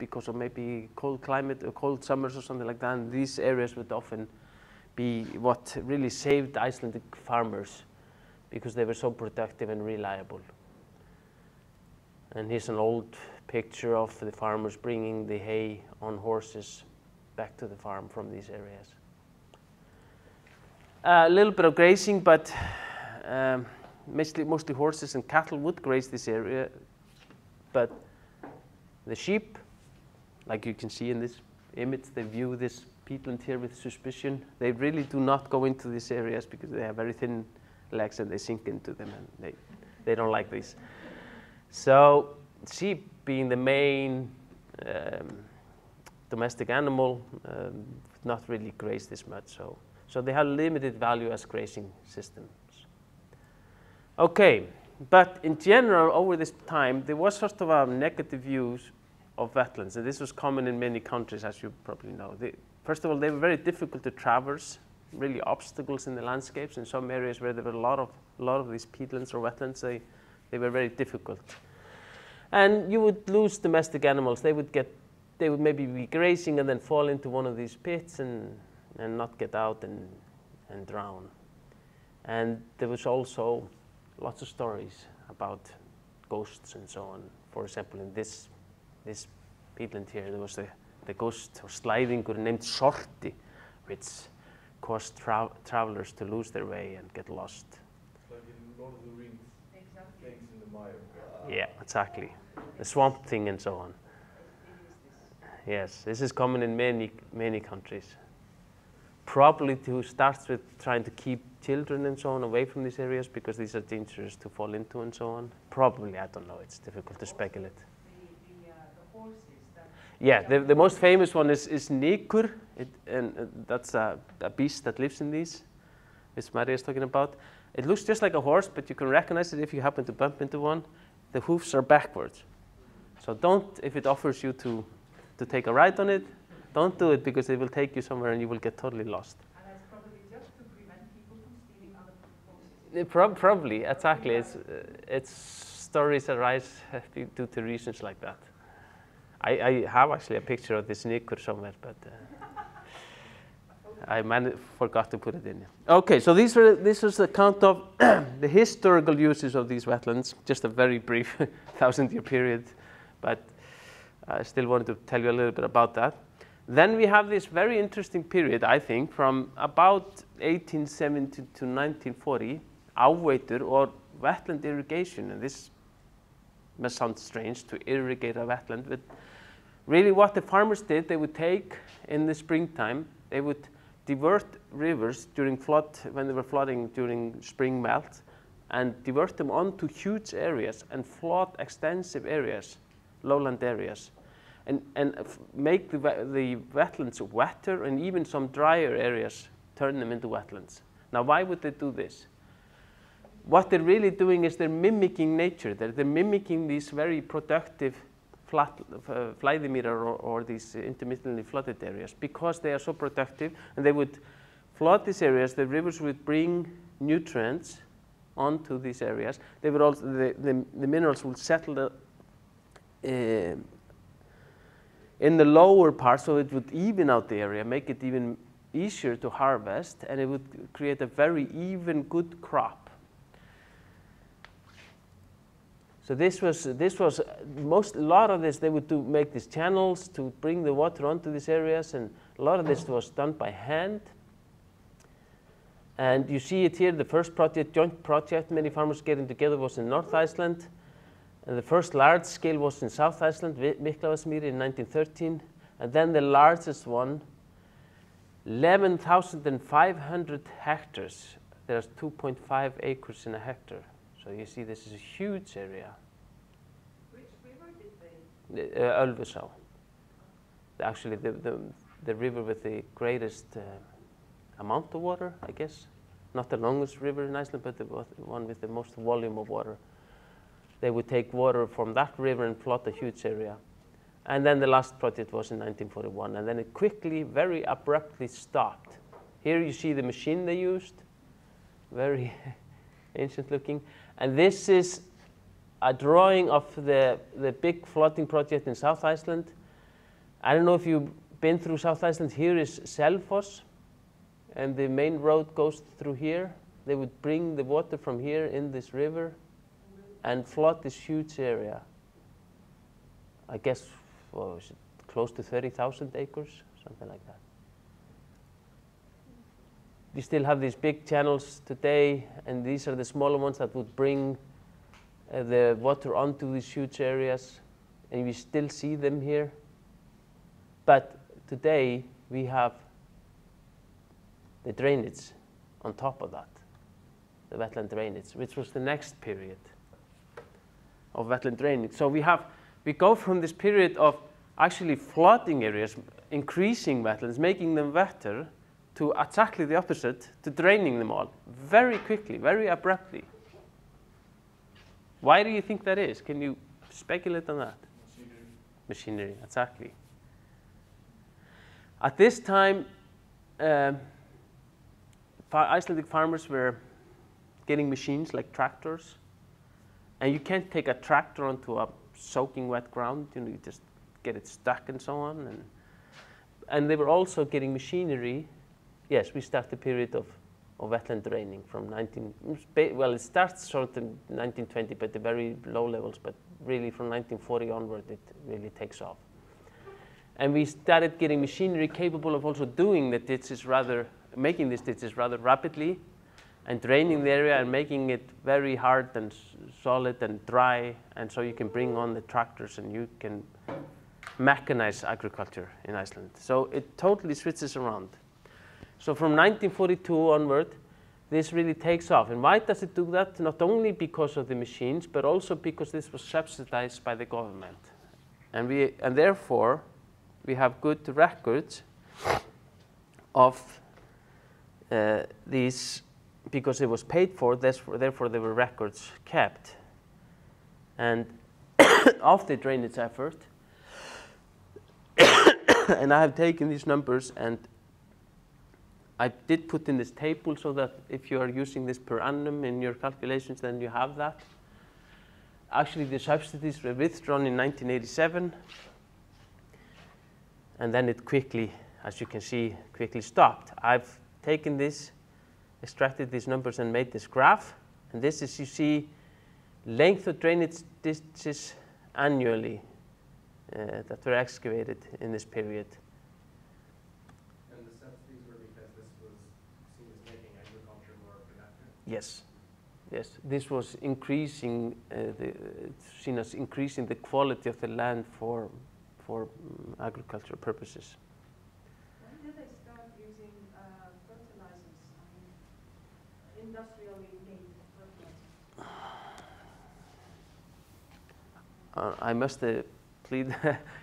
because of maybe cold climate or cold summers or something like that. And these areas would often be what really saved Icelandic farmers because they were so productive and reliable. And here's an old picture of the farmers bringing the hay on horses back to the farm from these areas. A little bit of grazing, but mostly horses and cattle would graze this area. But the sheep, like you can see in this image, they view this peatland here with suspicion. They really do not go into these areas because they have very thin legs and they sink into them, and they don't like this. So sheep, being the main domestic animal, not really graze this much. So they have limited value as grazing systems. Okay, but in general, over this time, there was sort of a negative views of wetlands, and this was common in many countries, as you probably know. First of all, they were very difficult to traverse, really obstacles in the landscapes. In some areas where there were a lot of these peatlands or wetlands, they were very difficult. And you would lose domestic animals. They would maybe be grazing and then fall into one of these pits and not get out and drown. And there was also lots of stories about ghosts and so on. For example, in this peatland here, there was the ghost or slidingur named Sorti, which caused travelers to lose their way and get lost. Like in Lord of the Rings, exactly. Things in the mire. Yeah, exactly. The swamp thing and so on. Yes, this is common in many countries. Probably to start with trying to keep children and so on away from these areas because these are dangerous to fall into and so on. Probably, I don't know, it's difficult to speculate. The horses that... Yeah, the most famous one is Nikur, and that's a beast that lives in these, which Maria is talking about. It looks just like a horse, but you can recognize it if you happen to bump into one. The hoofs are backwards. So don't, if it offers you to take a ride on it, don't do it because it will take you somewhere and you will get totally lost. And that's probably just to prevent people from stealing other people's horses. Probably, exactly. It's stories arise due to reasons like that. I have actually a picture of this Nikur somewhere, but I forgot to put it in. Okay, so this was the count of the historical uses of these wetlands, just a very brief 1,000-year period, but I still wanted to tell you a little bit about that. Then we have this very interesting period, I think, from about 1870 to 1940, áveitur or wetland irrigation. And this must sound strange to irrigate a wetland, but really what the farmers did, they would take in the springtime, they would divert rivers during flood, when they were flooding during spring melt, and divert them onto huge areas and flood extensive areas, lowland areas, and make the wetlands wetter, and even some drier areas, turn them into wetlands. Now, why would they do this? What they're really doing is they're mimicking nature. They're mimicking these very productive flæðimerar or these intermittently flooded areas because they are so productive, and they would flood these areas. The rivers would bring nutrients onto these areas. They would also, the minerals would settle in the lower part, so it would even out the area, make it even easier to harvest, and it would create a very even, good crop. So a lot of this they would make these channels to bring the water onto these areas, and a lot of this was done by hand. And you see it here, the first project, joint project, many farmers getting together, was in North Iceland. And the first large scale was in South Iceland, Miklavasmýri in 1913. And then the largest one, 11,500 hectares. There's 2.5 acres in a hectare. So you see this is a huge area. Which river did they? Ölfusá. Actually, the river with the greatest amount of water, I guess. Not the longest river in Iceland, but the one with the most volume of water. They would take water from that river and flood a huge area. And then the last project was in 1941, and then it quickly, very abruptly stopped. Here you see the machine they used, very ancient looking. And this is a drawing of the big flooding project in South Iceland. I don't know if you've been through South Iceland. Here is Selfoss, and the main road goes through here. They would bring the water from here in this river and flood this huge area. I guess, well, is it close to 30,000 acres, something like that. We still have these big channels today, and these are the smaller ones that would bring the water onto these huge areas, and we still see them here. But today we have the drainage on top of that, the wetland drainage, which was the next period of wetland drainage. So we go from this period of actually flooding areas, increasing wetlands, making them wetter, to exactly the opposite, to draining them all very quickly, very abruptly. Why do you think that is? Can you speculate on that? Machinery, exactly. At this time, Icelandic farmers were getting machines like tractors, and you can't take a tractor onto a soaking wet ground. You know, you just get it stuck and so on. And they were also getting machinery. Yes, we start the period of wetland draining from it starts sort of 1920, but the very low levels, but really from 1940 onward, it really takes off. And we started getting machinery capable of also doing the ditches making these ditches rather rapidly and draining the area and making it very hard and solid and dry. And so you can bring on the tractors and you can mechanize agriculture in Iceland. So it totally switches around. So from 1942 onward, this really takes off. And why does it do that? Not only because of the machines, but also because this was subsidized by the government. And therefore, we have good records of these, because it was paid for, therefore there were records kept. And of the drainage effort, and I have taken these numbers and I did put in this table so that if you are using this per annum in your calculations, then you have that. Actually, the subsidies were withdrawn in 1987, and then it quickly, as you can see, quickly stopped. I've taken this, extracted these numbers and made this graph, and this is, you see, length of drainage ditches annually that were excavated in this period. Yes, yes. This was increasing seen as increasing the quality of the land for agricultural purposes. When did they start using fertilizers, industrially made fertilizers? I must plead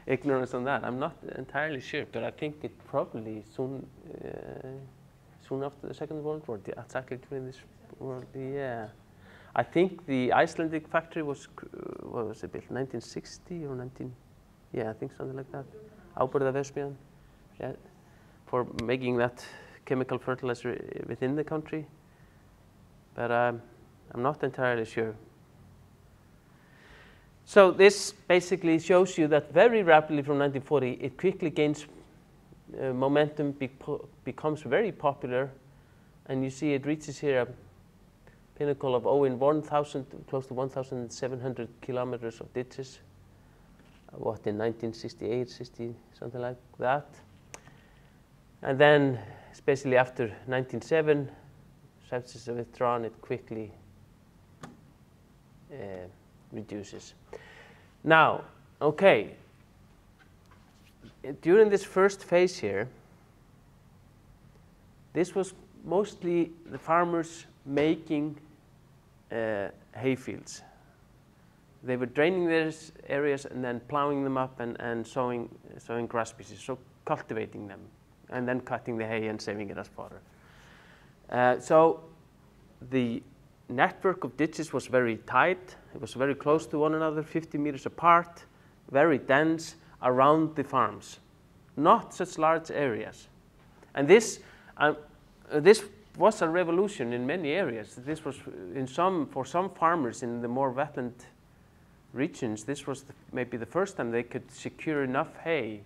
ignorance on that. I'm not entirely sure, but I think it probably soon after the Second World War, exactly during this. Well, yeah, I think the Icelandic factory was, what was it built, 1960 or 19, yeah, I think something like that. Áburðarverksmiðjan, yeah, for making that chemical fertilizer within the country. But I'm not entirely sure. So this basically shows you that very rapidly from 1940, it quickly gains momentum, becomes very popular, and you see it reaches here a pinnacle of in 1,000, close to 1,700 kilometers of ditches. What, in 1968, 60, something like that. And then, especially after 1907, subsidies are withdrawn, it quickly reduces. Now, okay, during this first phase here, this was mostly the farmers making hay fields. They were draining these areas and then plowing them up and sowing grass species, so cultivating them, and then cutting the hay and saving it as fodder. So the network of ditches was very tight. It was very close to one another, 50 meters apart, very dense around the farms, not such large areas. And this was a revolution in many areas. This was for some farmers in the more wetland regions, this was maybe the first time they could secure enough hay